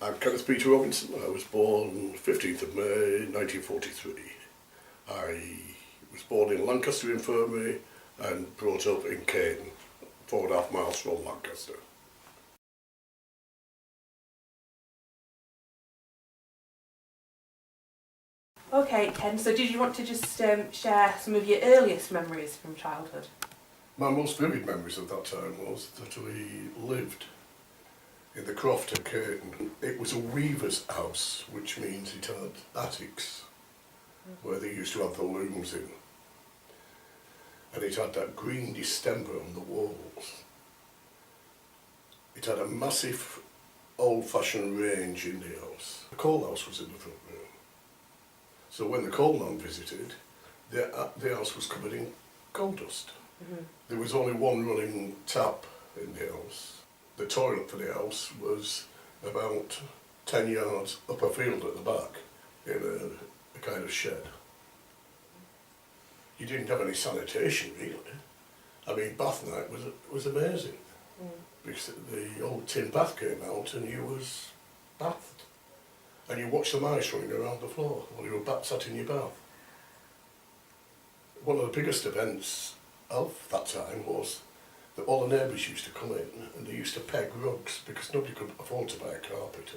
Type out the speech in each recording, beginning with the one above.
I'm Kenneth Peter Robinson. I was born 15th of May 1943. I was born in Lancaster Infirmary and brought up in Caden, 4.5 miles from Lancaster. Okay, Ken, so did you want to just share some of your earliest memories from childhood? My most vivid memories of that time was that we lived in the croft of Caden. It was a weaver's house, which means it had attics where they used to have the looms in. And it had that green distemper on the walls. It had a massive old-fashioned range in the house. The coal house was in the front room. So when the coalman visited, the house was covered in coal dust. Mm-hmm. There was only one running tap in the house. The toilet for the house was about 10 yards up a field at the back in a kind of shed. You didn't have any sanitation really. I mean, bath night was amazing because the old tin bath came out and you was bathed. And you watched the mice running around the floor while you were sat in your bath. One of the biggest events of that time was that all the neighbours used to come in and they used to peg rugs because nobody could afford to buy a carpet.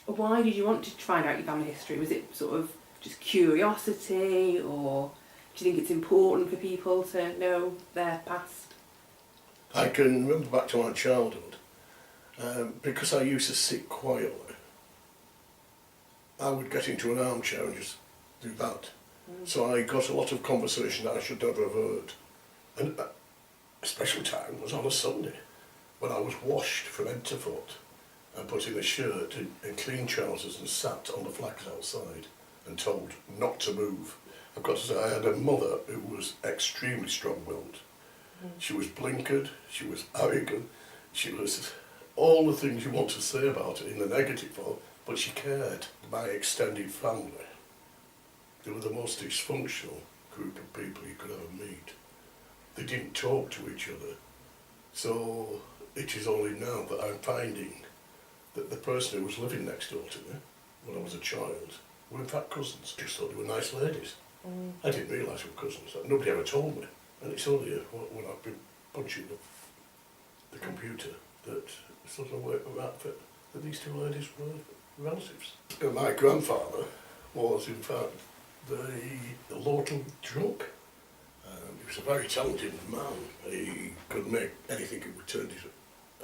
Why did you want to find out your family history? Was it sort of just curiosity, or do you think it's important for people to know their past? I can remember back to my childhood, because I used to sit quietly. I would get into an armchair and just do that. So I got a lot of conversation that I should never have heard. And a special time was on a Sunday when I was washed from head to foot and put in a shirt and clean trousers and sat on the flags outside and told not to move. I've got to say, I had a mother who was extremely strong-willed. She was blinkered, she was arrogant, she was all the things you want to say about her in the negative form, but she cared. My extended family, they were the most dysfunctional group of people you could ever meet. They didn't talk to each other. So it is only now that I'm finding that the person who was living next door to me when I was a child were in fact cousins. I just thought they were nice ladies. I didn't realise they were cousins. Nobody ever told me. And it's only when I've been punching the computer that sort of worked out that these two ladies were relatives. My grandfather was in fact the lordly drunk. He was a very talented man. He could make anything he would turn his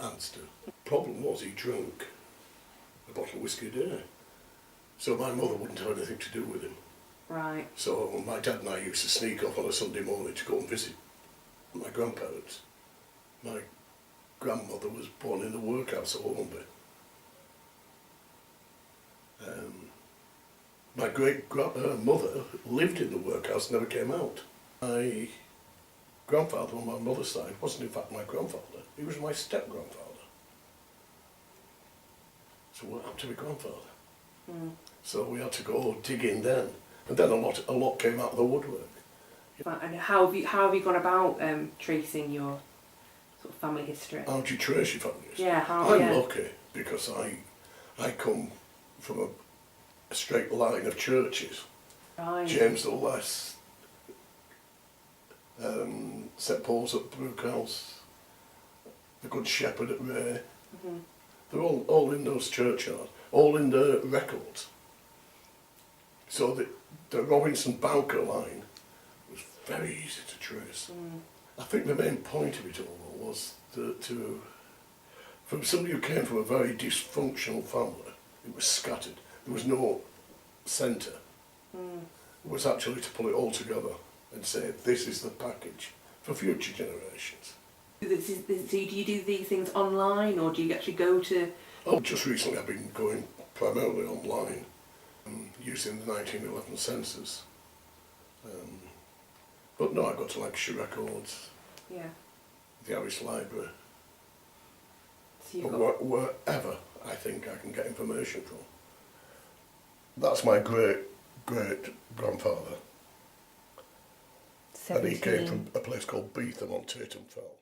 hands to. The problem was he drank a bottle of whiskey a day. So my mother wouldn't have anything to do with him. Right. So my dad and I used to sneak off on a Sunday morning to go and visit my grandparents. My grandmother was born in the workhouse at Hornby. My great-mother lived in the workhouse, never came out. My grandfather on my mother's side wasn't in fact my grandfather, he was my step-grandfather. So what happened to my grandfather? So we had to go digging then. And then a lot came out of the woodwork. And how have you gone about tracing your sort of family history? How do you trace your family history? Yeah, I'm lucky because I come from a straight line of churches. Right. James the Less, St Paul's at Brookhouse, the Good Shepherd at Ray. They're all in those churchyards, all in the records. So the Robinson-Bowker line was very easy to trace. I think the main point of it all was that from somebody who came from a very dysfunctional family, it was scattered. There was no centre. It was actually to pull it all together and say, this is the package for future generations. So do you do these things online, or do you actually go to... Oh, just recently I've been going primarily online, using the 1911 census. But no, I go to Lancashire Records, the Irish Library, So wherever I think I can get information from. That's my great-great-grandfather. And he came from a place called Beetham on Tatum Fell.